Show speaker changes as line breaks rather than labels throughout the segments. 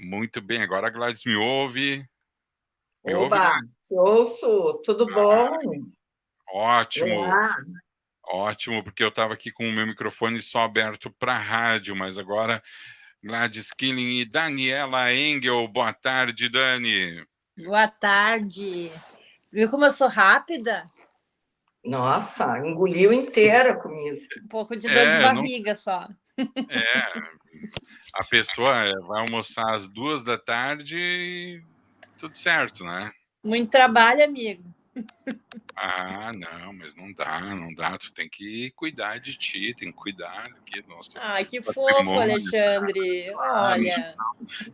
Muito bem, agora a Gladys me ouve. Me ouve,
Oba,
Gladys?
te ouço, tudo bom?
Ótimo,
Olá.
ótimo, porque eu estava aqui com o meu microfone só aberto para rádio, mas agora Gladys Killing e Daniela Engel. Boa tarde, Dani.
Boa tarde. Viu como eu sou rápida?
Nossa, engoliu inteira a comida.
Um pouco de dor de
Não,
barriga só.
a pessoa vai almoçar às 2 da tarde e tudo certo, né?
Muito trabalho, amigo.
Ah, não, mas não dá. Tu tem que cuidar de ti, tem que cuidar aqui do nosso
Ai, que fofo,
patrimônio.
Alexandre. Olha.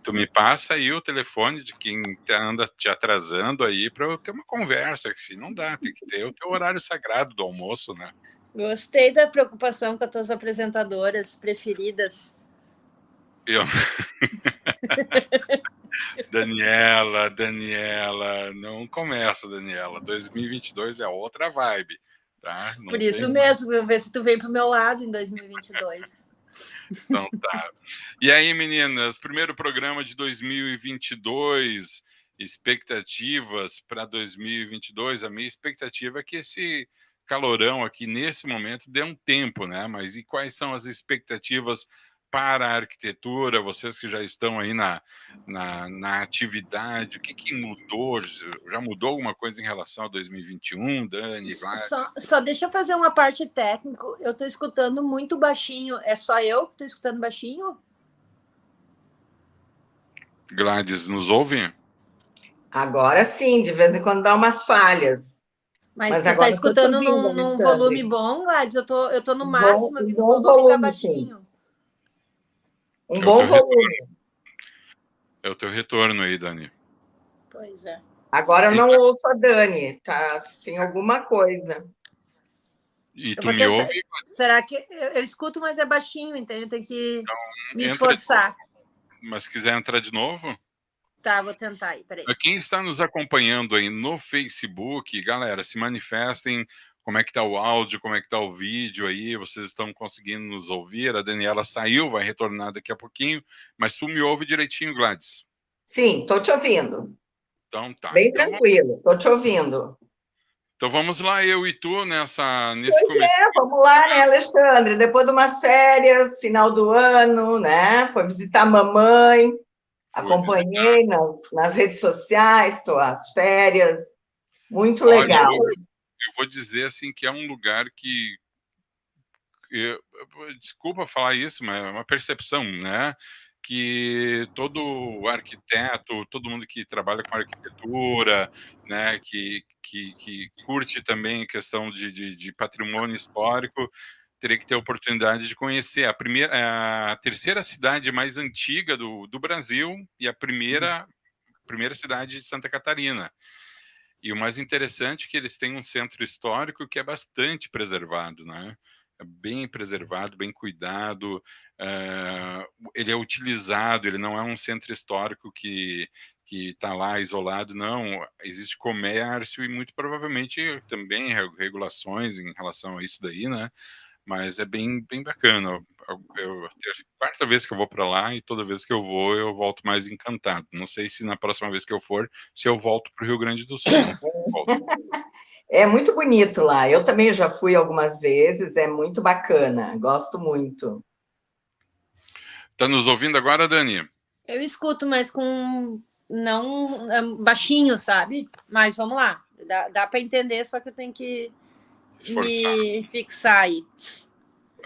Tu me passa aí o telefone de quem anda te atrasando aí para eu ter uma conversa, que se não dá, tem que ter o teu horário sagrado do almoço, né?
Gostei da preocupação com as tuas apresentadoras preferidas.
Eu... Daniela, não começa, Daniela. 2022 é outra vibe, tá? Não
Por isso
tem...
mesmo, vou ver se tu vem pro meu lado em 2022.
Então tá. E aí, meninas, primeiro programa de 2022, expectativas para 2022. A minha expectativa é que esse calorão aqui nesse momento dê um tempo, né? Mas e quais são as expectativas para a arquitetura? Vocês que já estão aí na atividade, o que mudou? Já mudou alguma coisa em relação a 2021, Dani, Vlad?
Só deixa eu fazer uma parte técnica. Eu estou escutando muito baixinho. É só eu que estou escutando baixinho?
Gladys, nos ouve?
Agora sim, de vez em quando dá umas falhas.
Mas tu tá
Agora eu estou te
escutando
ouvindo,
num volume
Alexandre.
bom, Gladys? Eu tô no máximo
Um
aqui do
bom
volume e tá
volume, sim.
baixinho.
Um
É o
bom
teu retorno.
volume.
É o teu retorno aí, Dani.
Pois é.
Agora eu não ouço a Dani, tá? Tem alguma coisa.
E
Eu
tu
vou
me
tentar.
ouve?
Será que eu escuto, mas é baixinho, entende? Eu tenho que me
Entra de
esforçar.
novo. Mas se quiser entrar de novo.
Tá, vou tentar aí, peraí.
Quem está nos acompanhando aí no Facebook, galera, se manifestem. Como é que tá o áudio, como é que tá o vídeo aí? Vocês estão conseguindo nos ouvir? A Daniela saiu, vai retornar daqui a pouquinho. Mas tu me ouve direitinho, Gladys?
Sim, estou te ouvindo.
Então tá.
Bem tranquilo, estou te ouvindo.
Então vamos lá, eu e tu, nesse começo.
Vamos lá, né, Alexandre? Depois de umas férias, final do ano, né? Foi visitar a mamãe,
Fui visitar.
acompanhei nas redes sociais, tuas férias. Muito
Olha,
legal.
eu vou dizer assim que é um lugar que desculpa falar isso, mas é uma percepção, né? Que todo arquiteto, todo mundo que trabalha com arquitetura, né, que curte também a questão de patrimônio histórico, teria que ter a oportunidade de conhecer a terceira cidade mais antiga do Brasil e a primeira cidade de Santa Catarina. E o mais interessante é que eles têm um centro histórico que é bastante preservado, né? É bem preservado, bem cuidado, ele é utilizado, ele não é um centro histórico que está lá isolado, não. Existe comércio e muito provavelmente também regulações em relação a isso daí, né? Mas é bem bacana. É a quarta vez que eu vou para lá e toda vez que eu volto mais encantado. Não sei se na próxima vez que eu for, se eu volto para o Rio Grande do Sul.
É muito bonito lá. Eu também já fui algumas vezes, é muito bacana, gosto muito.
Tá nos ouvindo agora, Dani?
Eu escuto, mas com não baixinho, sabe? Mas vamos lá. Dá para entender, só que eu tenho que
Esforçar.
me fixar aí.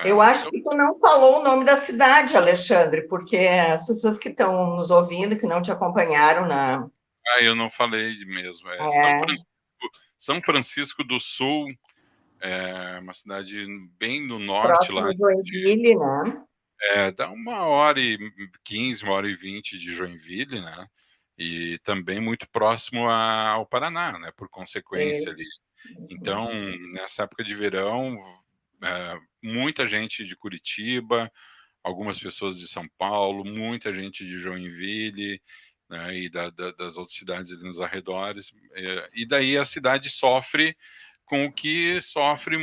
Eu acho que tu não falou o nome da cidade, Alexandre, porque as pessoas que estão nos ouvindo, que não te acompanharam na.
Eu não falei mesmo. É São Francisco do Sul, é uma cidade bem no norte lá.
Próximo de Joinville, né?
Dá 1h15, 1h20 de Joinville, né? E também muito próximo ao Paraná, né? Por consequência ali. Então, nessa época de verão, muita gente de Curitiba, algumas pessoas de São Paulo, muita gente de Joinville, né, e das outras cidades ali nos arredores. E daí a cidade sofre com o que sofre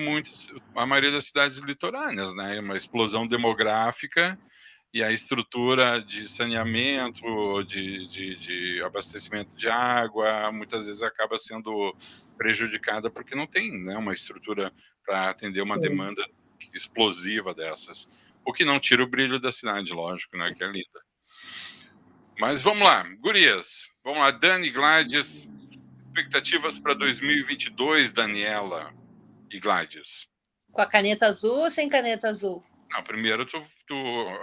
a maioria das cidades litorâneas, né? Uma explosão demográfica e a estrutura de saneamento, de abastecimento de água, muitas vezes acaba sendo prejudicada porque não tem, né, uma estrutura para atender uma demanda explosiva dessas. O que não tira o brilho da cidade, lógico, né, que é linda. Mas vamos lá, gurias. Vamos lá, Dani, Gladys. Expectativas para 2022, Daniela e Gladys.
Com a caneta azul ou sem caneta azul?
Não, primeiro,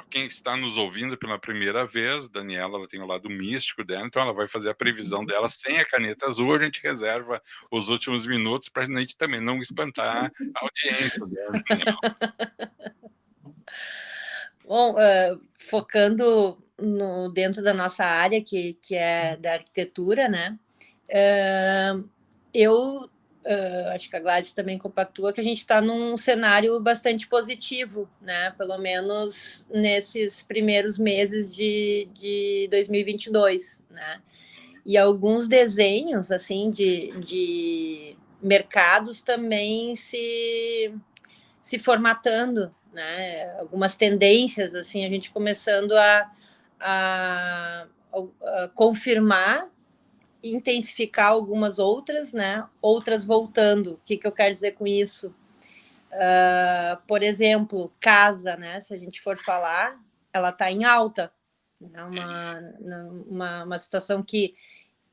quem está nos ouvindo pela primeira vez, Daniela, ela tem o lado místico dela, então ela vai fazer a previsão dela sem a caneta azul. A gente reserva os últimos minutos para a gente também não espantar a audiência dela, Daniela.
Bom, focando dentro da nossa área, que é da arquitetura, né? Eu acho que a Gladys também compactua que a gente está num cenário bastante positivo, né? Pelo menos nesses primeiros meses de 2022, né? E alguns desenhos, assim, de mercados também se formatando, né? Algumas tendências, assim, a gente começando a confirmar, intensificar algumas outras, né? Outras voltando. O que eu quero dizer com isso? Por exemplo, casa, né? Se a gente for falar, ela está em alta. É uma situação que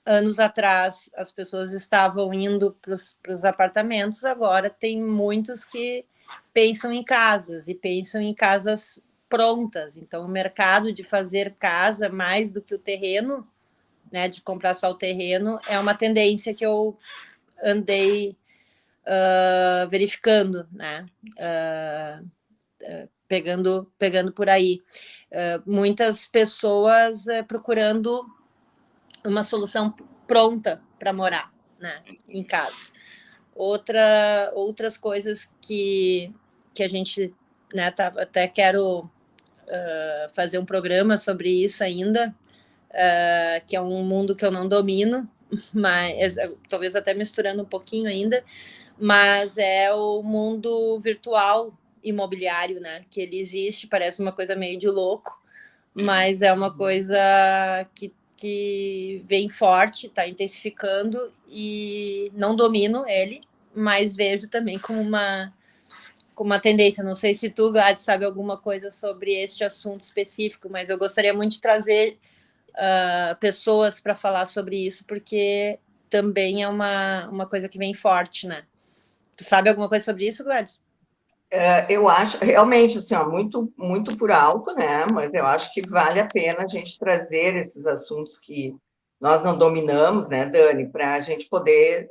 anos atrás as pessoas estavam indo para os apartamentos, agora tem muitos que pensam em casas e pensam em casas prontas. Então, o mercado de fazer casa mais do que o terreno, né, de comprar só o terreno, é uma tendência que eu andei verificando, né, pegando por aí. Muitas pessoas procurando uma solução pronta para morar, né, em casa. Outras coisas que a gente, né, até quero fazer um programa sobre isso ainda, que é um mundo que eu não domino, mas talvez até misturando um pouquinho ainda, mas é o mundo virtual imobiliário, né? Que ele existe, parece uma coisa meio de louco, mas é uma coisa que vem forte, está intensificando, e não domino ele, mas vejo também como uma tendência. Não sei se tu, Gladys, sabe alguma coisa sobre este assunto específico, mas eu gostaria muito de trazer pessoas para falar sobre isso, porque também é uma coisa que vem forte, né? Tu sabe alguma coisa sobre isso, Gladys?
Eu acho, realmente, assim, ó, muito, muito por alto, né? Mas eu acho que vale a pena a gente trazer esses assuntos que nós não dominamos, né, Dani, para a gente poder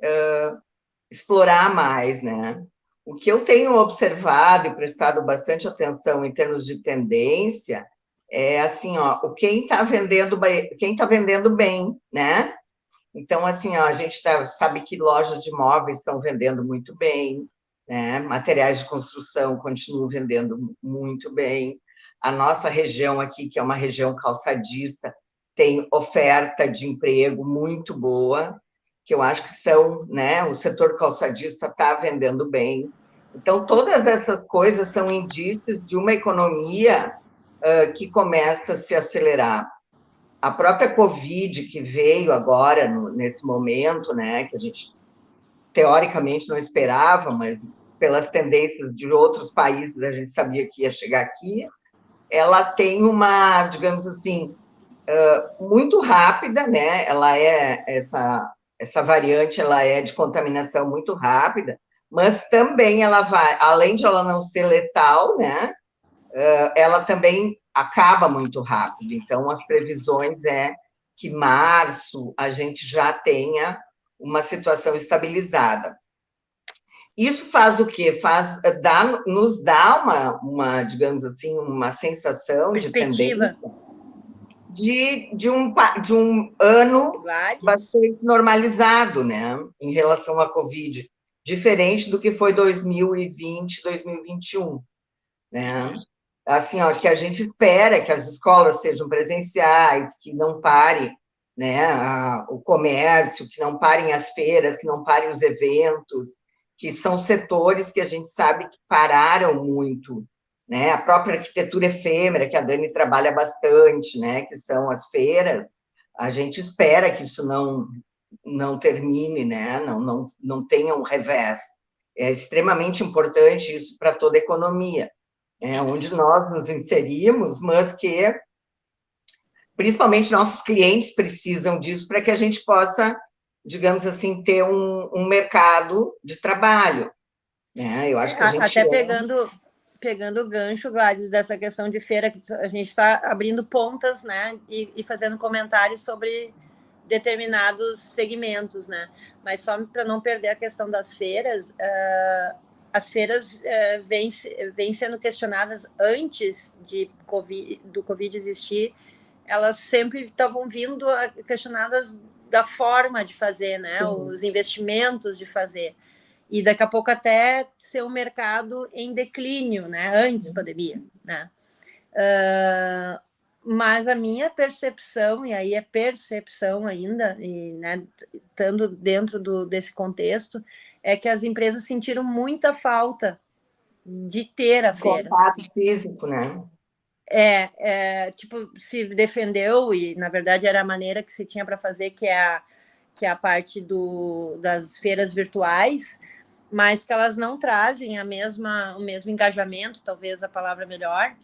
explorar mais, né? O que eu tenho observado e prestado bastante atenção em termos de tendência é assim, ó, quem está vendendo bem, né? Então, assim, ó, a gente sabe que lojas de imóveis estão vendendo muito bem, né? Materiais de construção continuam vendendo muito bem. A nossa região aqui, que é uma região calçadista, tem oferta de emprego muito boa, que eu acho que são, né? O setor calçadista está vendendo bem. Então, todas essas coisas são indícios de uma economia que começa a se acelerar. A própria Covid que veio agora, nesse momento, né, que a gente teoricamente não esperava, mas pelas tendências de outros países a gente sabia que ia chegar aqui, ela tem uma, digamos assim, muito rápida, né? Ela é essa variante, ela é de contaminação muito rápida, mas também ela vai, além de ela não ser letal, né? Ela também acaba muito rápido. Então, as previsões é que março a gente já tenha uma situação estabilizada. Isso faz o quê? Nos dá uma, digamos assim, uma sensação de tendência de um ano bastante normalizado, né, em relação à Covid, diferente do que foi 2020, 2021, né? Assim, ó, que a gente espera que as escolas sejam presenciais, que não pare, né, o comércio, que não parem as feiras, que não parem os eventos, que são setores que a gente sabe que pararam muito, né? A própria arquitetura efêmera, que a Dani trabalha bastante, né? Que são as feiras. A gente espera que isso não termine, né? Não tenha um revés. É extremamente importante isso para toda a economia, onde nós nos inserimos, mas que principalmente nossos clientes precisam disso para que a gente possa, digamos assim, ter um mercado de trabalho, né? Eu acho que a gente
até pegando o gancho, Gladys, dessa questão de feira, que a gente está abrindo pontas, né, e fazendo comentários sobre determinados segmentos, né? Mas só para não perder a questão das feiras, as feiras vêm sendo questionadas antes do Covid existir, elas sempre estavam vindo questionadas da forma de fazer, né? Os investimentos de fazer. E daqui a pouco até ser um mercado em declínio, né? Antes da pandemia, né? Mas a minha percepção, e aí é percepção ainda, e, né, estando dentro desse contexto, é que as empresas sentiram muita falta de ter a feira.
Contato físico, né?
Tipo, se defendeu, e na verdade era a maneira que se tinha para fazer, que é a parte das feiras virtuais, mas que elas não trazem o mesmo engajamento, talvez a palavra melhor,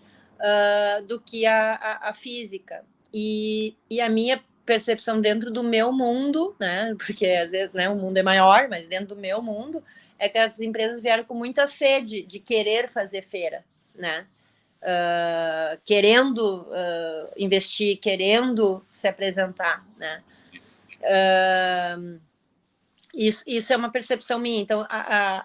do que a física. E a minha percepção dentro do meu mundo, né, porque às vezes, né, o mundo é maior, mas dentro do meu mundo, é que as empresas vieram com muita sede de querer fazer feira, né? Querendo investir, querendo se apresentar, né? Isso é uma percepção minha. Então,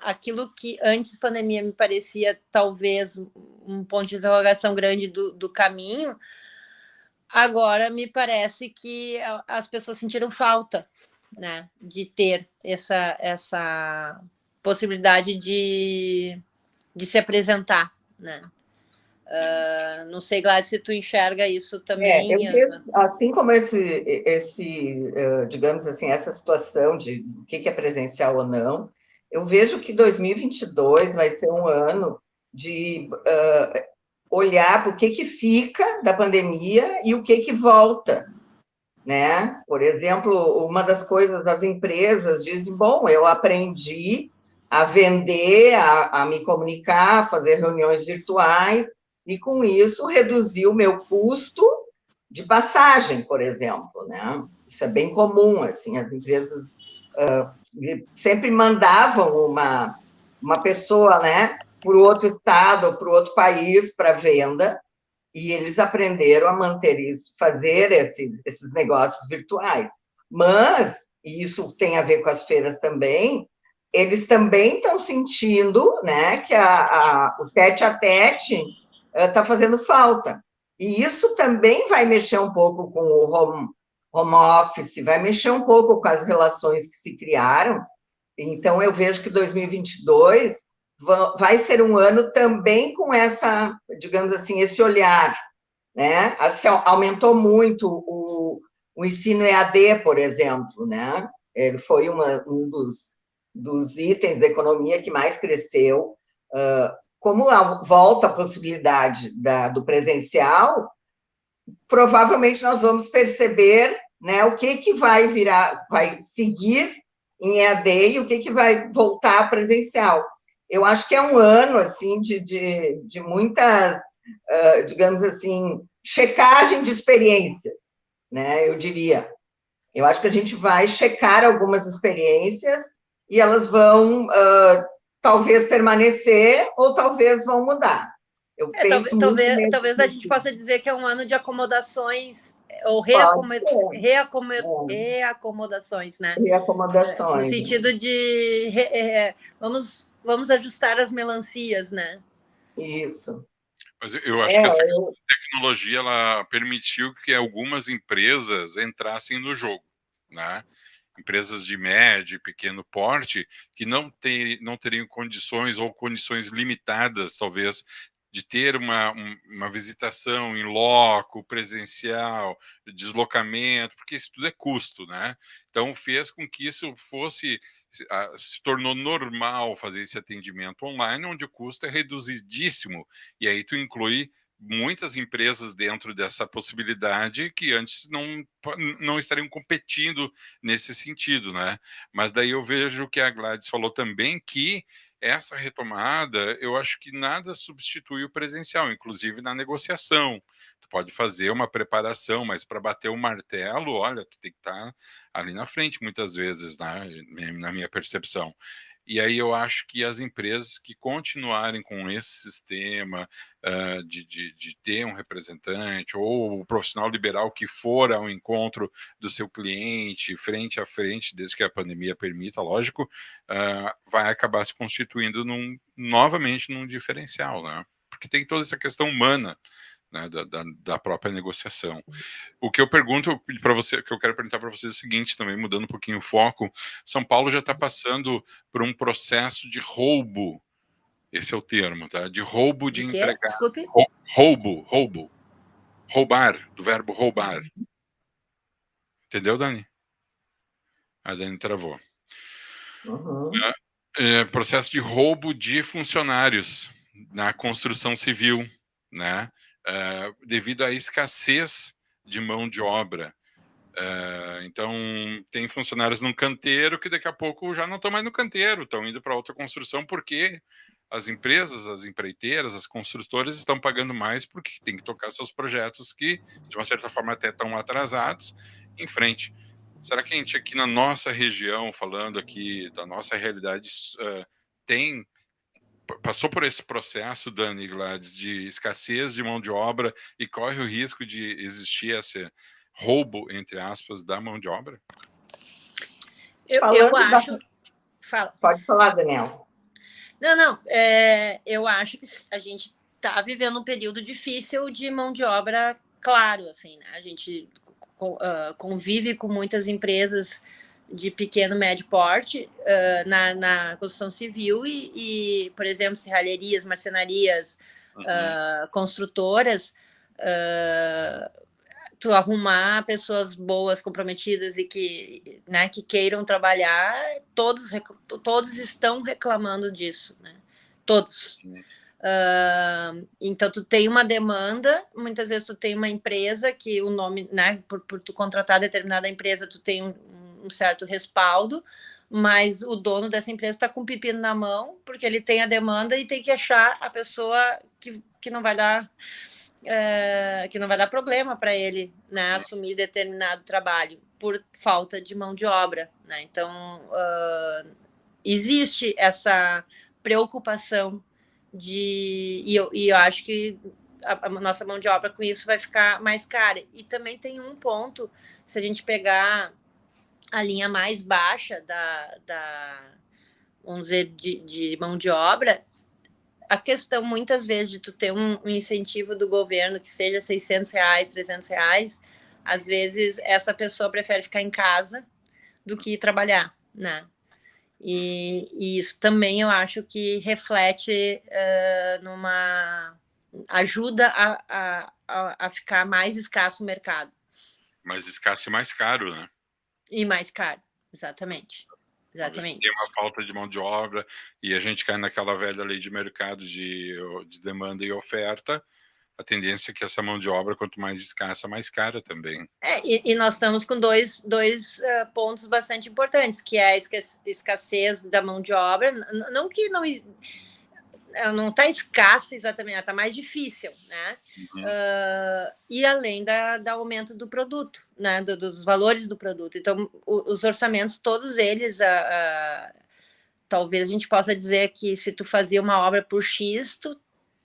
aquilo que antes da pandemia me parecia talvez um ponto de interrogação grande do caminho, agora me parece que as pessoas sentiram falta, né, de ter essa possibilidade de se apresentar, né? Não sei, Gladys, se tu enxerga isso também.
Eu vejo, assim como digamos assim, essa situação de o que é presencial ou não, eu vejo que 2022 vai ser um ano de olhar para o que fica da pandemia e o que volta, né? Por exemplo, uma das coisas, as empresas dizem, bom, eu aprendi a vender, a me comunicar, a fazer reuniões virtuais, e com isso reduzir o meu custo de passagem, por exemplo, né? Isso é bem comum, assim, as empresas sempre mandavam uma pessoa, né, para o outro estado ou para o outro país para venda, e eles aprenderam a manter isso, fazer esses negócios virtuais. Mas, e isso tem a ver com as feiras também, eles também estão sentindo, né, que o tete-a-tete está fazendo falta. E isso também vai mexer um pouco com o home office, vai mexer um pouco com as relações que se criaram. Então, eu vejo que 2022 vai ser um ano também com essa, digamos assim, esse olhar, né? Assim, aumentou muito o ensino EAD, por exemplo, né? Ele foi um dos itens da economia que mais cresceu. Como volta a possibilidade do presencial, provavelmente nós vamos perceber, né, o que vai seguir em EAD e o que vai voltar presencial. Eu acho que é um ano assim de muitas, digamos assim, checagem de experiências, né? Eu diria. Eu acho que a gente vai checar algumas experiências e elas vão talvez permanecer ou talvez vão mudar. Eu penso
talvez a gente possa dizer que é um ano de acomodações ou reacomodações, né?
Reacomodações.
No sentido de vamos ajustar as melancias, né?
Isso.
Mas eu acho que essa questão de tecnologia ela permitiu que algumas empresas entrassem no jogo, né? Empresas de médio e pequeno porte que não teriam condições ou condições limitadas, talvez, de ter uma visitação em loco, presencial, deslocamento, porque isso tudo é custo, né? Então, fez com que isso fosse se tornou normal fazer esse atendimento online, onde o custo é reduzidíssimo, e aí tu inclui muitas empresas dentro dessa possibilidade que antes não estariam competindo nesse sentido, né? Mas daí eu vejo que a Gladys falou também que essa retomada, eu acho que nada substitui o presencial, inclusive na negociação. Tu pode fazer uma preparação, mas para bater o martelo, olha, tu tem que estar ali na frente muitas vezes, né? Na minha percepção. E aí eu acho que as empresas que continuarem com esse sistema de ter um representante, ou o profissional liberal que for ao encontro do seu cliente, frente a frente, desde que a pandemia permita, lógico, vai acabar se constituindo novamente num diferencial, né? Porque tem toda essa questão humana, né, da própria negociação. O que eu pergunto para você, que eu quero perguntar para vocês é o seguinte, também mudando um pouquinho o foco: São Paulo já está passando por um processo de roubo, esse é o termo, tá? De roubo de empregado.
Desculpe?
Roubar, do verbo roubar. Entendeu, Dani? A Dani travou.
Uhum.
Processo de roubo de funcionários na construção civil, né? Devido à escassez de mão de obra. Então, tem funcionários num canteiro que daqui a pouco já não estão mais no canteiro, estão indo para outra construção porque as empresas, as empreiteiras, as construtoras estão pagando mais porque tem que tocar seus projetos que, de uma certa forma, até estão atrasados em frente. Será que a gente aqui na nossa região, falando aqui da nossa realidade, passou por esse processo, Dani e Gladys, de escassez de mão de obra e corre o risco de existir esse roubo, entre aspas, da mão de obra?
Eu acho... Fala.
Pode falar, Daniel.
Não, eu acho que a gente está vivendo um período difícil de mão de obra, claro, assim, né? A gente convive com muitas empresas de pequeno, médio porte na construção civil e, por exemplo, serralherias, marcenarias, construtoras, tu arrumar pessoas boas, comprometidas e que queiram trabalhar, todos estão reclamando disso, né? Todos. Então, tu tem uma demanda, muitas vezes tu tem uma empresa que o nome, né, por tu contratar determinada empresa, tu tem um certo respaldo, mas o dono dessa empresa está com o pepino na mão, porque ele tem a demanda e tem que achar a pessoa que não vai dar problema para ele, né, assumir determinado trabalho por falta de mão de obra, né? Então, existe essa preocupação e eu acho que a nossa mão de obra com isso vai ficar mais cara. E também tem um ponto, se a gente pegar a linha mais baixa vamos dizer, de mão de obra, a questão, muitas vezes, de tu ter um incentivo do governo que seja R$600, R$300, às vezes essa pessoa prefere ficar em casa do que trabalhar, né? E isso também eu acho que reflete ajuda a ficar mais escasso o mercado.
Mais escasso e mais caro, né?
E mais caro, exatamente. Exatamente.
Tem uma falta de mão de obra e a gente cai naquela velha lei de mercado de demanda e oferta. A tendência é que essa mão de obra, quanto mais escassa, mais cara também.
E nós estamos com dois pontos bastante importantes, que é a escassez da mão de obra, não que não está escassa exatamente, está mais difícil, né? E além do aumento do produto, né? Dos valores do produto. Então, os orçamentos, todos eles, talvez a gente possa dizer que se tu fazia uma obra por X,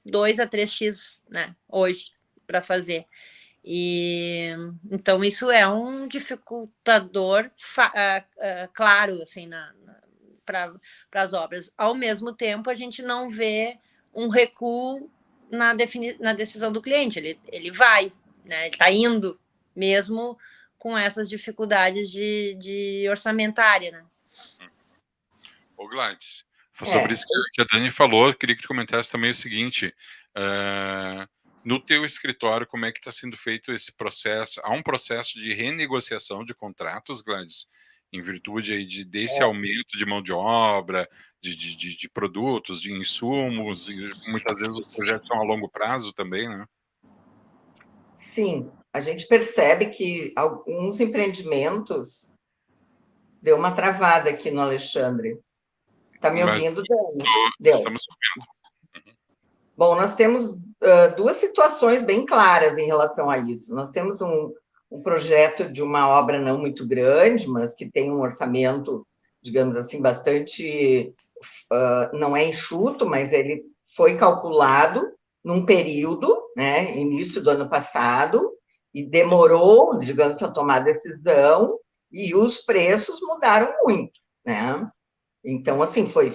2 a 3x, né? Hoje, para fazer. Então, isso é um dificultador claro, assim, para as obras. Ao mesmo tempo, a gente não vê um recuo na decisão do cliente. Ele vai, né? Ele está indo, mesmo com essas dificuldades de orçamentária, né?
Ô, Gladys, sobre isso que a Dani falou, eu queria que tu comentasse também o seguinte: no teu escritório, como é que está sendo feito esse processo? Há um processo de renegociação de contratos, Gladys? em virtude aí desse aumento de mão de obra, de produtos, de insumos, e muitas vezes os projetos são a longo prazo também, né?
Sim, a gente percebe que alguns empreendimentos... Deu uma travada aqui no Alexandre. Está me
Mas
ouvindo, Dani? Deu.
estamos ouvindo.
Bom, nós temos duas situações bem claras em relação a isso. Nós temos um projeto de uma obra não muito grande, mas que tem um orçamento, digamos assim, bastante... não é enxuto, mas ele foi calculado num período, né, início do ano passado, e demorou, digamos, a tomar a decisão, e os preços mudaram muito, né? Então, assim, foram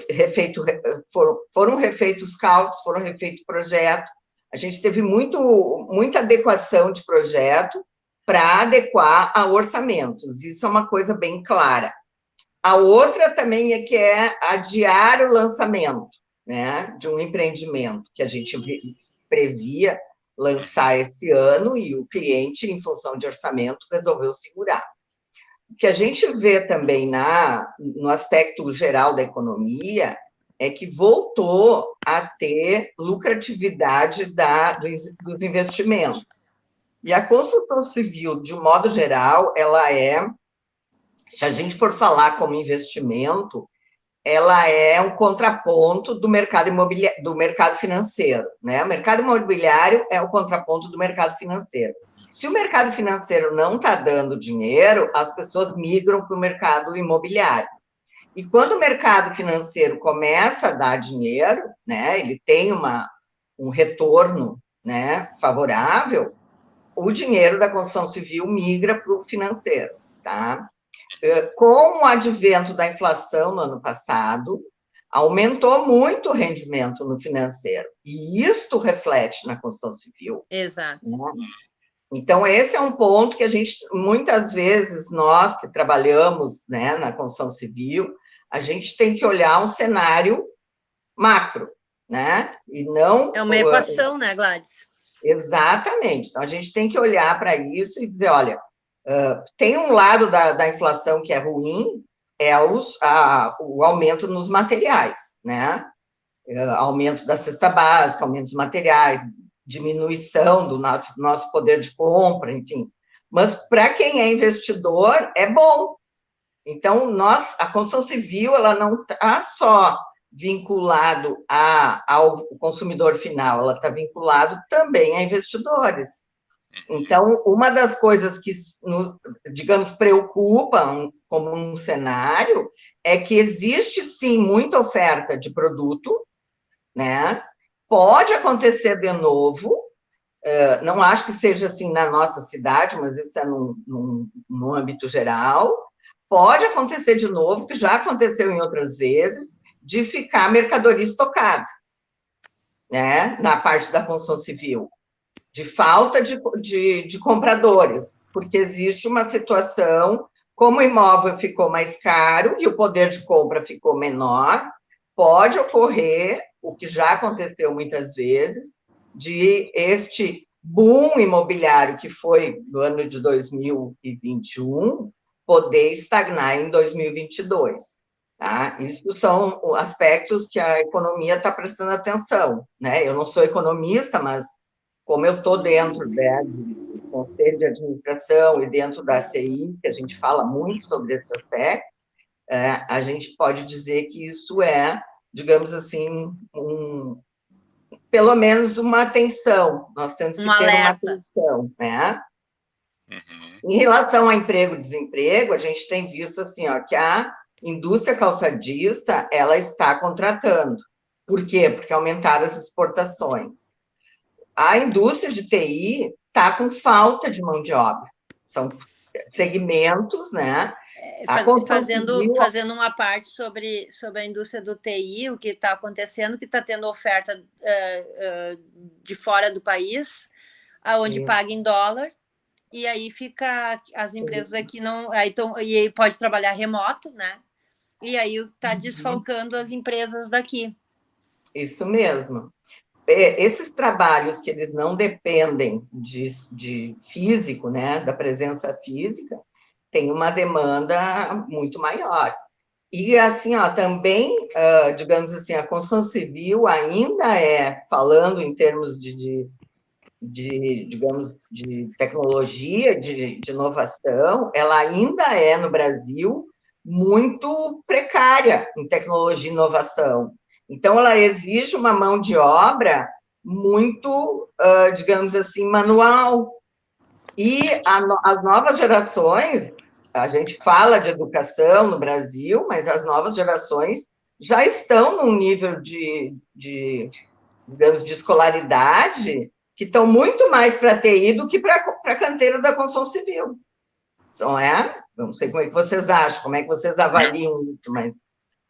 refeitos cálculos, foram refeitos projetos. A gente teve muita adequação de projeto para adequar a orçamentos. Isso é uma coisa bem clara. A outra também é que é adiar o lançamento, né, de um empreendimento que a gente previa lançar esse ano e o cliente, em função de orçamento, resolveu segurar. O que a gente vê também no aspecto geral da economia é que voltou a ter lucratividade dos investimentos. E a construção civil, de um modo geral, se a gente for falar como investimento, ela é um contraponto do mercado imobiliário, do mercado financeiro, né? O mercado imobiliário é o contraponto do mercado financeiro. Se o mercado financeiro não está dando dinheiro, as pessoas migram para o mercado imobiliário. E quando o mercado financeiro começa a dar dinheiro, né, ele tem um retorno, né, favorável, o dinheiro da construção civil migra para o financeiro, tá? Com o advento da inflação no ano passado, aumentou muito o rendimento no financeiro. E isto reflete na construção civil.
Exato.
Né? Então, esse é um ponto que a gente, muitas vezes, nós que trabalhamos, né, na construção civil, a gente tem que olhar um cenário macro, né? E não...
É uma equação, né, Gladys?
Exatamente. Então, a gente tem que olhar para isso e dizer, olha, tem um lado da inflação que é ruim, é o aumento nos materiais, né? Aumento da cesta básica, aumento dos materiais, diminuição do nosso poder de compra, enfim. Mas, para quem é investidor, é bom. Então, a construção civil, ela não está só vinculado ao consumidor final, ela está vinculado também a investidores. Então, uma das coisas que, digamos, preocupam como um cenário é que existe, sim, muita oferta de produto, né? Pode acontecer de novo, não acho que seja assim na nossa cidade, mas isso é no âmbito geral. Pode acontecer de novo, que já aconteceu em outras vezes, de ficar mercadoria estocada, né? Na parte da construção civil, de falta de compradores, porque existe uma situação, como o imóvel ficou mais caro e o poder de compra ficou menor, pode ocorrer, o que já aconteceu muitas vezes, de este boom imobiliário que foi no ano de 2021 poder estagnar em 2022. Tá? Isso são aspectos que a economia está prestando atenção, né? Eu não sou economista, mas como eu estou dentro do Conselho de Administração e dentro da CI, que a gente fala muito sobre esse aspecto, a gente pode dizer que isso é, digamos assim, pelo menos uma atenção. Nós temos que ter uma atenção, né? Em relação a emprego e desemprego, a gente tem visto assim, ó, que a indústria calçadista, ela está contratando. Por quê? Porque aumentaram as exportações. A indústria de TI está com falta de mão de obra. São segmentos, né?
Fazendo uma parte sobre a indústria do TI, o que está acontecendo, que está tendo oferta de fora do país, aonde paga em dólar, e aí fica as empresas aqui não... e aí pode trabalhar remoto, né? E aí está desfalcando as empresas daqui.
Isso mesmo. Esses trabalhos que eles não dependem de físico, né, da presença física, tem uma demanda muito maior. E, assim, ó, também, digamos assim, a construção civil ainda falando em termos digamos, de tecnologia, de inovação, ela ainda é, no Brasil, muito precária em tecnologia e inovação. Então, ela exige uma mão de obra muito, digamos assim, manual. E as novas gerações, a gente fala de educação no Brasil, mas as novas gerações já estão num nível digamos, de escolaridade que estão muito mais para TI do que para canteiro da construção civil. Não é? Não sei como é que vocês acham, como é que vocês avaliam isso, mas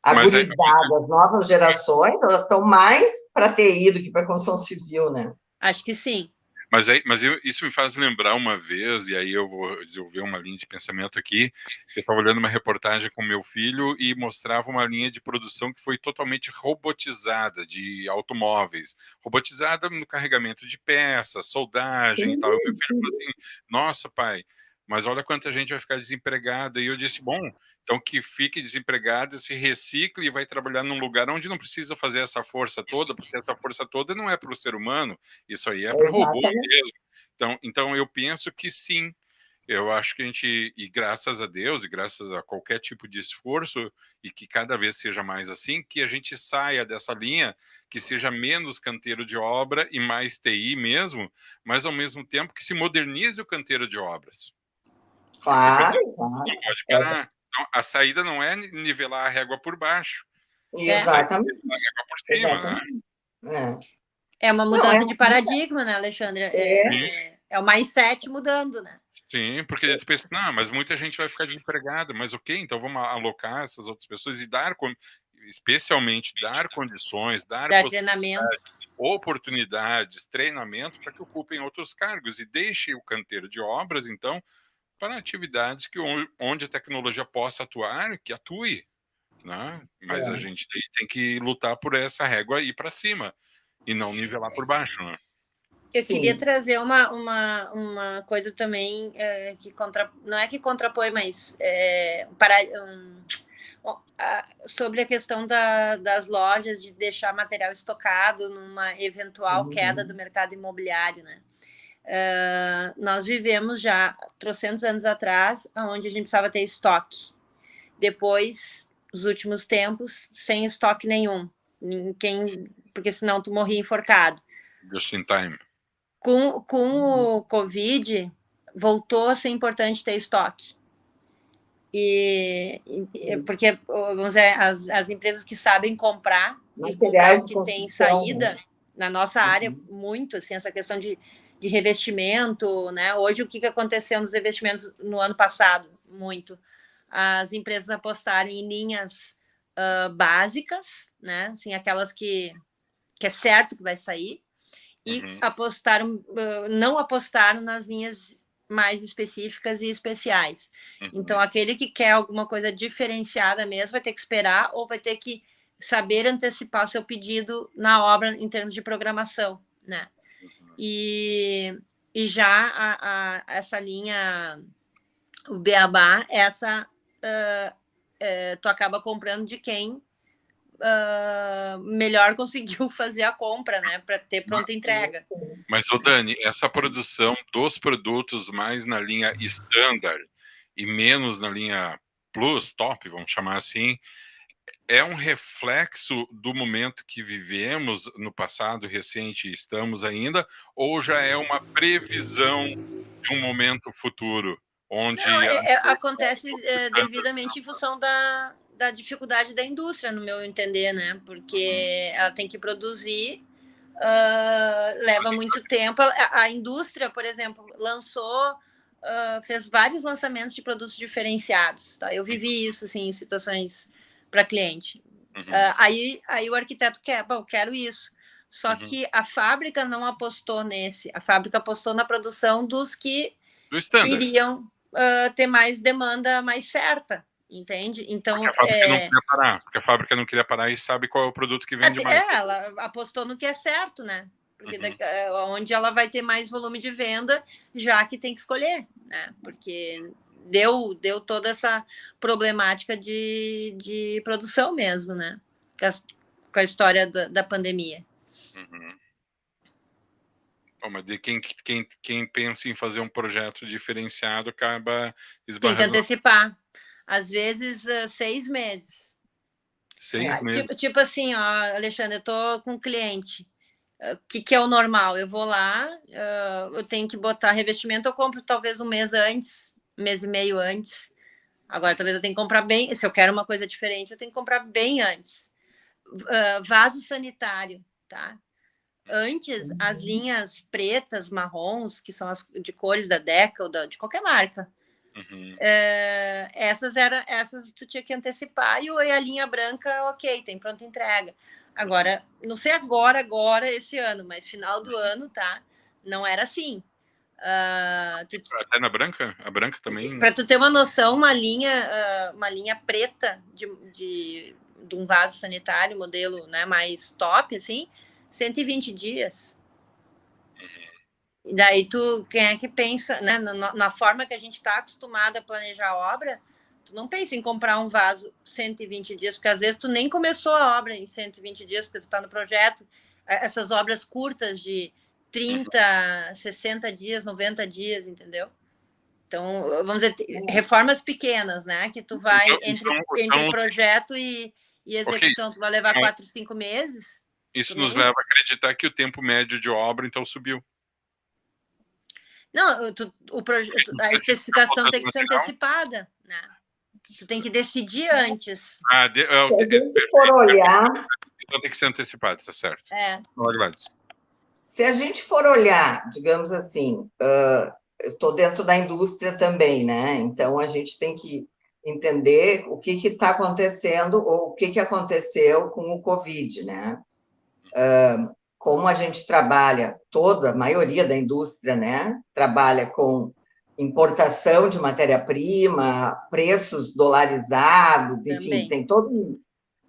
a gurizada, as novas gerações, elas estão mais para TI do que para construção civil, né?
Acho que sim.
Isso me faz lembrar uma vez, e aí eu vou desenvolver uma linha de pensamento aqui. Eu estava olhando uma reportagem com meu filho e mostrava uma linha de produção que foi totalmente robotizada, de automóveis. Robotizada no carregamento de peças, soldagem e tal. E meu filho falou assim, nossa, pai, mas olha quanta gente vai ficar desempregada. E eu disse, bom, então que fique desempregado, se recicle e vai trabalhar num lugar onde não precisa fazer essa força toda, porque essa força toda não é para o ser humano, isso aí é para o robô mesmo. Então eu penso que sim, eu acho que a gente, e graças a Deus, e graças a qualquer tipo de esforço, e que cada vez seja mais assim, que a gente saia dessa linha, que seja menos canteiro de obra e mais TI mesmo, mas ao mesmo tempo que se modernize o canteiro de obras.
Claro,
não pode parar. Então, a saída não é nivelar a régua por baixo.
Exatamente.
A régua por cima,
exatamente.
né?
É uma mudança de paradigma, né, Alexandre? É o mindset mudando, né?
Sim, porque tu pensa, não, mas muita gente vai ficar desempregada, mas ok, então vamos alocar essas outras pessoas e especialmente dar condições, dar
treinamento,
oportunidades, treinamento para que ocupem outros cargos e deixe o canteiro de obras, então, para atividades onde a tecnologia possa atuar, que atue, né? Mas a gente tem que lutar por essa régua ir para cima e não nivelar por baixo, né?
Eu queria trazer uma coisa também que não é que contrapõe, mas sobre a questão das lojas de deixar material estocado numa eventual queda do mercado imobiliário, né? Nós vivemos já trocentos anos atrás, onde a gente precisava ter estoque. Depois, nos últimos tempos, sem estoque nenhum. Porque senão tu morria enforcado.
Just in time.
Com o Covid, voltou a ser importante ter estoque. Porque, vamos dizer, as empresas que sabem comprar e comprar o que tem saída, na nossa área, muito, assim, essa questão de revestimento, né? Hoje, o que aconteceu nos revestimentos no ano passado? Muito. As empresas apostarem em linhas básicas, né? Assim, aquelas que é certo que vai sair, e não apostaram nas linhas mais específicas e especiais. Então, aquele que quer alguma coisa diferenciada mesmo vai ter que esperar ou vai ter que saber antecipar seu pedido na obra em termos de programação, né? E já essa linha, o Beabá, tu acaba comprando de quem melhor conseguiu fazer a compra, né, para ter pronta entrega.
Mas, Dani, essa produção dos produtos mais na linha standard e menos na linha plus, top, vamos chamar assim, é um reflexo do momento que vivemos no passado recente e estamos ainda, ou já é uma previsão de um momento futuro? Onde
acontece devidamente em função da dificuldade da indústria, no meu entender, né? Porque ela tem que produzir, leva muito tempo. A indústria, por exemplo, fez vários lançamentos de produtos diferenciados. Tá? Eu vivi isso assim, em situações para cliente. Aí o arquiteto quero isso. Só que a fábrica não apostou nesse. A fábrica apostou na produção dos que iriam ter mais demanda mais certa, entende? Então,
porque a fábrica não queria parar e sabe qual é o produto que vende mais.
Ela apostou no que é certo, né? Porque onde ela vai ter mais volume de venda, já que tem que escolher, né? Porque deu toda essa problemática de produção mesmo, né? Com a história da pandemia.
Uhum. Bom, mas de quem pensa em fazer um projeto diferenciado acaba esbarrando...
Tem que antecipar. Às vezes, 6 meses.
6 meses?
Tipo assim, ó, Alexandre, eu tô com um cliente. O que é o normal? Eu vou lá, eu tenho que botar revestimento, eu compro talvez um mês antes, um mês e meio antes. Agora, talvez eu tenha que comprar bem... Se eu quero uma coisa diferente, eu tenho que comprar bem antes. Vaso sanitário, tá? Antes, as linhas pretas, marrons, que são as de cores da Deca ou de qualquer marca, essas tu tinha que antecipar, e a linha branca, ok, tem pronta entrega. Agora, não sei agora, esse ano, mas final do ano, tá? Não era assim.
Até na branca? A branca também?
Para tu ter uma noção, uma linha preta de um vaso sanitário, modelo, né, mais top, assim, 120 dias. E daí quem é que pensa, né, na forma que a gente está acostumado a planejar a obra, tu não pensa em comprar um vaso 120 dias, porque às vezes tu nem começou a obra em 120 dias, porque tu está no projeto. Essas obras curtas de 30, 60 dias, 90 dias, entendeu? Então, vamos dizer, reformas pequenas, né? Que tu vai entre projeto e execução, tu vai levar 4, 5 meses.
Isso nos leva a acreditar que o tempo médio de obra, então, subiu.
Não, a especificação tem que ser antecipada, né? Tu tem que decidir antes.
Se a gente for olhar...
Então tem que ser antecipado, tá certo. Se
a gente for olhar, digamos assim... eu estou dentro da indústria também, né? Então, a gente tem que entender o que está acontecendo ou o que aconteceu com o Covid, né? Como a gente trabalha, a maioria da indústria, né? Trabalha com importação de matéria-prima, preços dolarizados, enfim, também. Tem todo...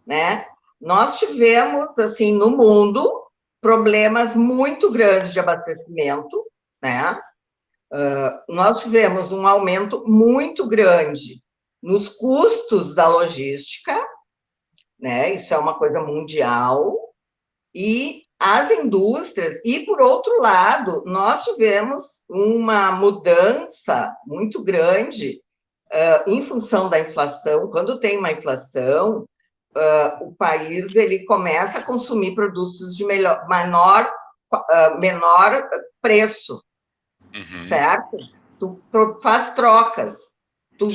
né? Nós tivemos, assim, no mundo, problemas muito grandes de abastecimento, né? Nós tivemos um aumento muito grande nos custos da logística, né? Isso é uma coisa mundial, e as indústrias, e por outro lado, nós tivemos uma mudança muito grande em função da inflação. Quando tem uma inflação, o país ele começa a consumir produtos de menor preço. Certo? Tu faz trocas. Tu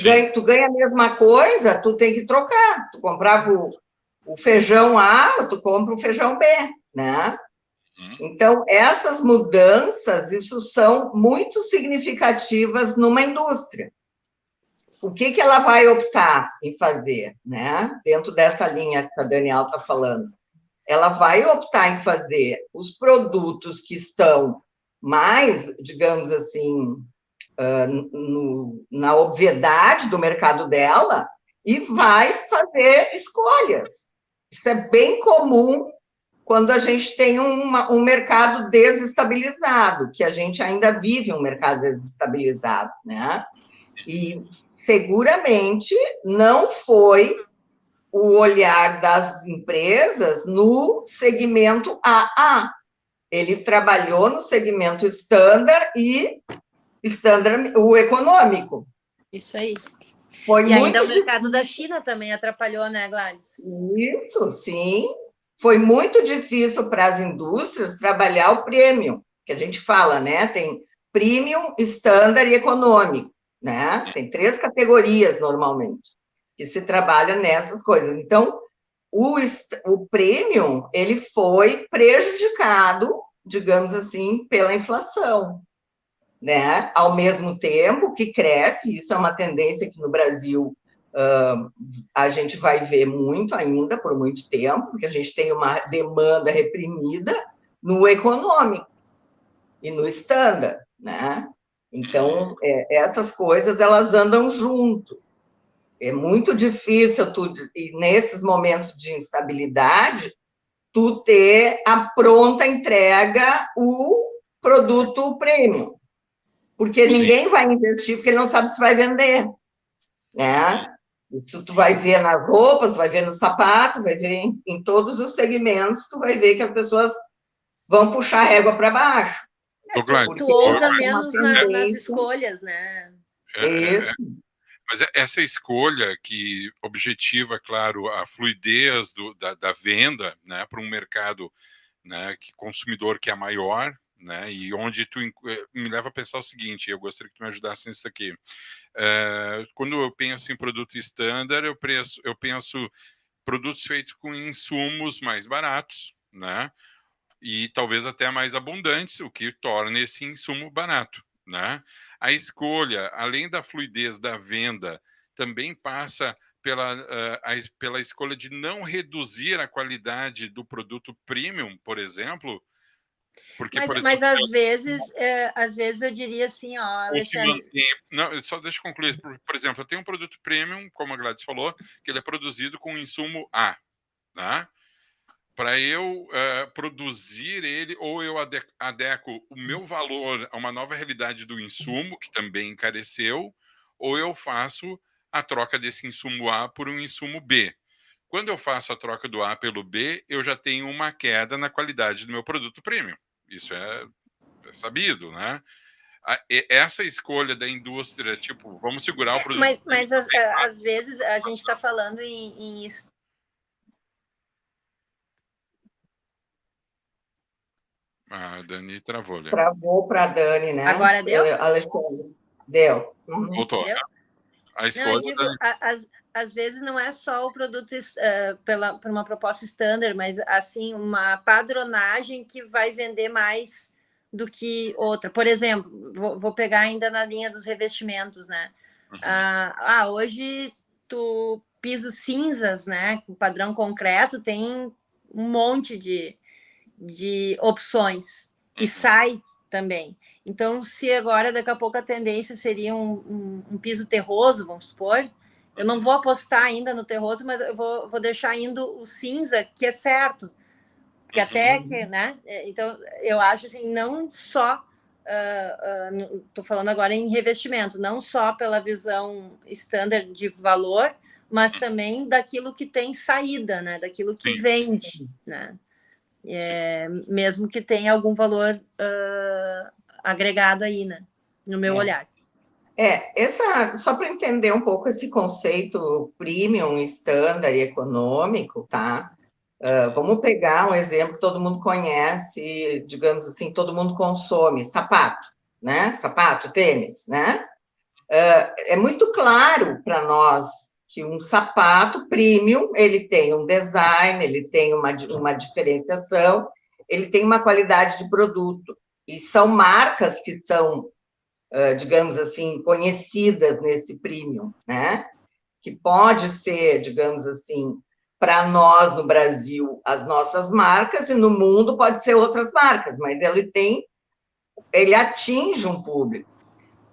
ganha a mesma coisa, tu tem que trocar. Tu comprava o feijão A, tu compra o feijão B, né? Então, essas mudanças, isso são muito significativas numa indústria. O que ela vai optar em fazer, né? Dentro dessa linha que a Daniela está falando. Ela vai optar em fazer os produtos que estão mais, digamos assim, na obviedade do mercado dela, e vai fazer escolhas. Isso é bem comum quando a gente tem um mercado desestabilizado, que a gente ainda vive um mercado desestabilizado, né? E seguramente não foi o olhar das empresas no segmento AA. Ele trabalhou no segmento standard e o econômico.
Isso aí. E ainda o mercado da China também atrapalhou, né, Gladys?
Isso, sim. Foi muito difícil para as indústrias trabalhar o premium, que a gente fala, né? Tem premium, standard e econômico, né? Tem 3 categorias, normalmente, que se trabalha nessas coisas. Então, o premium, ele foi prejudicado, digamos assim, pela inflação, né? Ao mesmo tempo que cresce, isso é uma tendência que no Brasil a gente vai ver muito ainda, por muito tempo, porque a gente tem uma demanda reprimida no econômico e no standard, né? Então, essas coisas, elas andam junto. É muito difícil, e nesses momentos de instabilidade, tu ter a pronta entrega, o produto premium, porque ninguém vai investir porque ele não sabe se vai vender, né? Isso tu vai ver nas roupas, vai ver no sapato, vai ver em todos os segmentos, tu vai ver que as pessoas vão puxar a régua para baixo.
Tu ousa menos nas escolhas, né?
Mas essa escolha que objetiva, claro, a fluidez da venda, né, para um mercado, né, consumidor que é maior, né, e onde tu me leva a pensar o seguinte, eu gostaria que tu me ajudasse nisso aqui. Quando eu penso em produto estándar, eu penso produtos feitos com insumos mais baratos, né, e talvez até mais abundantes, o que torna esse insumo barato, né? A escolha, além da fluidez da venda, também passa pela escolha de não reduzir a qualidade do produto premium, por exemplo, porque, por exemplo,
às vezes eu diria assim, ó, Alexandre...
Não, só deixa eu concluir. Por exemplo, eu tenho um produto premium, como a Gladys falou, que ele é produzido com insumo A, né? Para eu produzir ele, ou eu adequo o meu valor a uma nova realidade do insumo, que também encareceu, ou eu faço a troca desse insumo A por um insumo B. Quando eu faço a troca do A pelo B, eu já tenho uma queda na qualidade do meu produto premium. Isso é sabido, né? Essa escolha da indústria, tipo, vamos segurar o produto...
Mas às vezes a gente está falando em
A Dani travou, né?
Travou para a Dani, né?
Agora deu?
Alexandre, deu.
Voltou.
Deu?
A escolha...
Não, eu digo, às vezes não é só o produto por uma proposta standard, mas assim, uma padronagem que vai vender mais do que outra. Por exemplo, vou pegar ainda na linha dos revestimentos, né? Uhum. Hoje, pisos cinzas, né? Com padrão concreto, tem um monte de opções. E sai também. Então, se agora, daqui a pouco, a tendência seria um piso terroso, vamos supor, eu não vou apostar ainda no terroso, mas eu vou deixar indo o cinza, que é certo. Porque até que, né? Então, eu acho assim, não só... Estou falando agora em revestimento, não só pela visão standard de valor, mas também daquilo que tem saída, né? Daquilo que vende, né? Mesmo que tenha algum valor agregado aí, né? No meu olhar.
Só para entender um pouco esse conceito premium, standard e econômico, tá? Vamos pegar um exemplo que todo mundo conhece, digamos assim, todo mundo consome, sapato, né? Sapato, tênis, né? É muito claro para nós que um sapato premium, ele tem um design, ele tem uma diferenciação, ele tem uma qualidade de produto. E são marcas que são, digamos assim, conhecidas nesse premium, né? Que pode ser, digamos assim, para nós no Brasil, as nossas marcas, e no mundo pode ser outras marcas, mas ele atinge um público.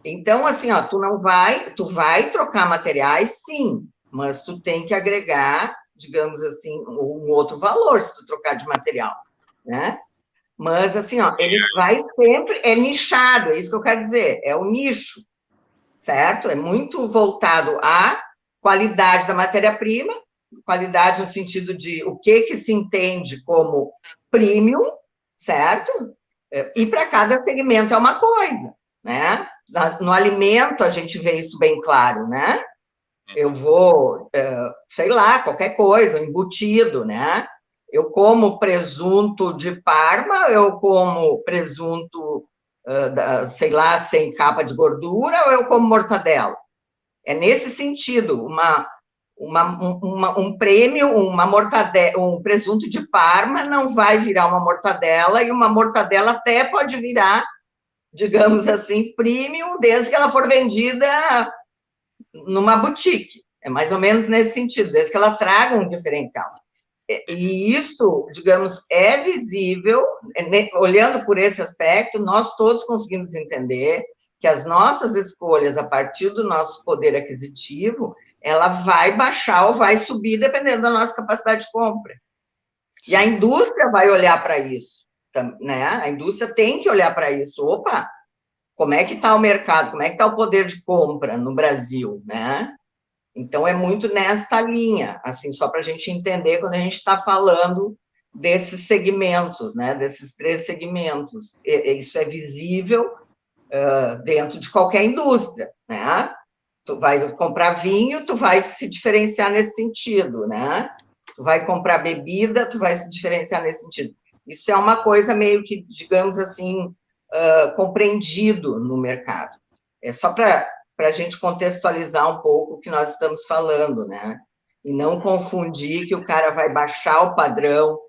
Então, assim, ó, tu vai trocar materiais, sim, mas tu tem que agregar, digamos assim, um outro valor se tu trocar de material, né? Mas, assim, ó, ele vai sempre, é nichado, é isso que eu quero dizer, é o nicho, certo? É muito voltado à qualidade da matéria-prima, qualidade no sentido de o que se entende como premium, certo? E para cada segmento é uma coisa, né? No alimento, a gente vê isso bem claro, né? Eu vou, sei lá, qualquer coisa, embutido, né? Eu como presunto de Parma, eu como presunto, sei lá, sem capa de gordura, ou eu como mortadela? É nesse sentido, um prêmio, uma mortadela, um presunto de Parma não vai virar uma mortadela, e uma mortadela até pode virar, digamos assim, premium, desde que ela for vendida numa boutique. É mais ou menos nesse sentido, desde que ela traga um diferencial. E isso, digamos, é visível, olhando por esse aspecto, nós todos conseguimos entender que as nossas escolhas, a partir do nosso poder aquisitivo, ela vai baixar ou vai subir, dependendo da nossa capacidade de compra. Sim. E a indústria vai olhar para isso, né? A indústria tem que olhar para isso. Opa, como é que está o mercado, como é que está o poder de compra no Brasil, né? Então, é muito nesta linha, assim, só para a gente entender quando a gente está falando desses segmentos, né? Desses 3 segmentos. Isso é visível dentro de qualquer indústria, né? Tu vai comprar vinho, tu vai se diferenciar nesse sentido, né? Tu vai comprar bebida, tu vai se diferenciar nesse sentido. Isso é uma coisa meio que, digamos assim, compreendido no mercado. É só para a gente contextualizar um pouco o que nós estamos falando, né? E não confundir que o cara vai baixar o padrão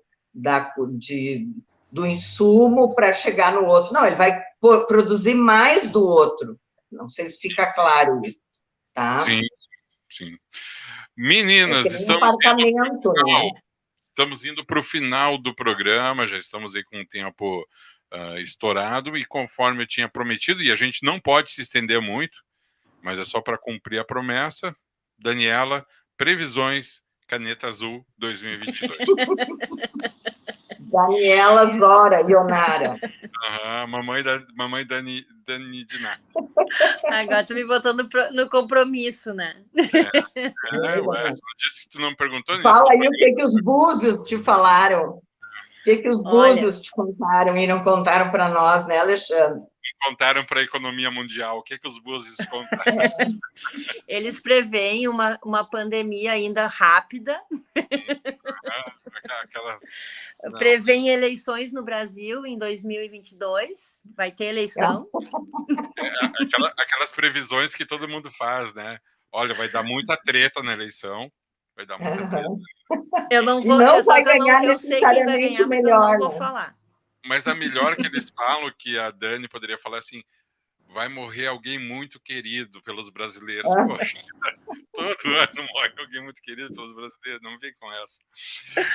do insumo para chegar no outro. Não, ele vai produzir mais do outro. Não sei se fica claro isso, tá?
Sim, sim. Meninas,
um apartamento, né?
Estamos indo para o final do programa, já estamos aí com o tempo estourado, e conforme eu tinha prometido, e a gente não pode se estender muito, mas é só para cumprir a promessa, Daniela, previsões, Caneta Azul 2022.
Daniela Zora Ionara.
Mamãe Dani Dinassi.
Agora tu me botou no compromisso, né?
Ué, tu disse que tu não perguntou nisso.
Fala aí o que os búzios te falaram. O que os búzios te contaram e não contaram para nós, né, Alexandre?
Contaram para a economia mundial. O que os búzios contaram?
Eles preveem uma pandemia ainda rápida. Preveem eleições no Brasil em 2022. Vai ter eleição.
Aquelas previsões que todo mundo faz, né? Olha, vai dar muita treta na eleição. Vai dar muita treta.
Eu não vou,
não vai ganhar
eu sei quem vai ganhar, mas
melhor,
eu não vou falar.
Mas a melhor que eles falam, que a Dani poderia falar assim, vai morrer alguém muito querido pelos brasileiros. Poxa, todo ano morre alguém muito querido pelos brasileiros, não vem com essa.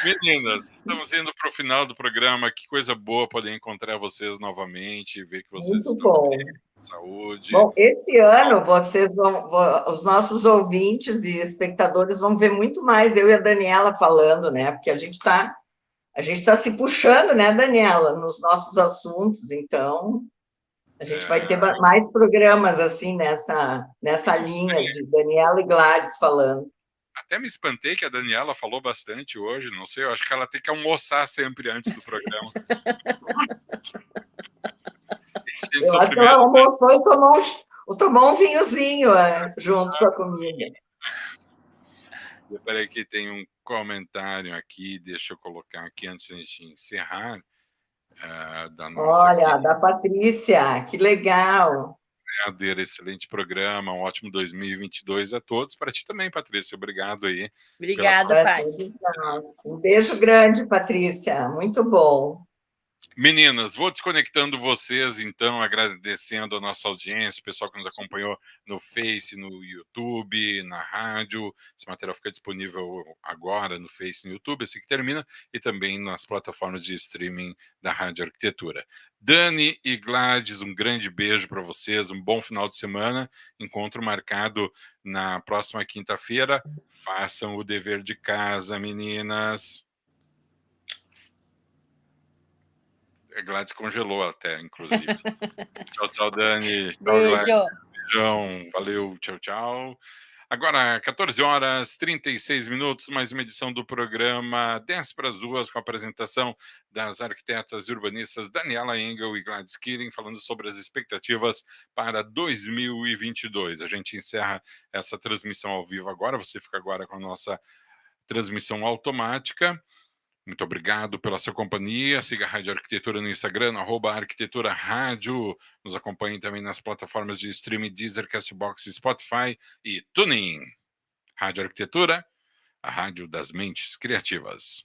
Meninas, estamos indo para o final do programa. Que coisa boa poder encontrar vocês novamente, ver que vocês
muito
estão
bom.
bem, saúde.
Bom, esse ano os nossos ouvintes e espectadores vão ver muito mais eu e a Daniela falando, né? Porque a gente está se puxando, né, Daniela, nos nossos assuntos, então a gente vai ter mais programas assim nessa linha de Daniela e Gladys falando.
Até me espantei que a Daniela falou bastante hoje, não sei, eu acho que ela tem que almoçar sempre antes do programa.
Eu acho que ela almoçou e tomou um vinhozinho junto com a comida.
Peraí que tem um comentário aqui, deixa eu colocar aqui antes de a gente encerrar. Da nossa
Olha, da Patrícia, que legal.
Excelente programa, um ótimo 2022 a todos. Para ti também, Patrícia, obrigado aí.
Obrigada, Paty.
Um beijo grande, Patrícia, muito bom.
Meninas, vou desconectando vocês, então, agradecendo a nossa audiência, o pessoal que nos acompanhou no Face, no YouTube, na rádio. Esse material fica disponível agora no Face e no YouTube, assim que termina, e também nas plataformas de streaming da Rádio Arquitetura. Dani e Gladys, um grande beijo para vocês, um bom final de semana. Encontro marcado na próxima quinta-feira. Façam o dever de casa, meninas. A Gladys congelou até, inclusive. Tchau, Dani. Tchau,
Beijo.
Gladys. Beijão. Valeu, tchau. Agora, 14h36, mais uma edição do programa 10 para as 2, com a apresentação das arquitetas e urbanistas Daniela Engel e Gladys Killing, falando sobre as expectativas para 2022. A gente encerra essa transmissão ao vivo agora, você fica agora com a nossa transmissão automática. Muito obrigado pela sua companhia. Siga a Rádio Arquitetura no Instagram, @Arquitetura Rádio. Nos acompanhe também nas plataformas de streaming Deezer, Castbox, Spotify e TuneIn. Rádio Arquitetura, a rádio das mentes criativas.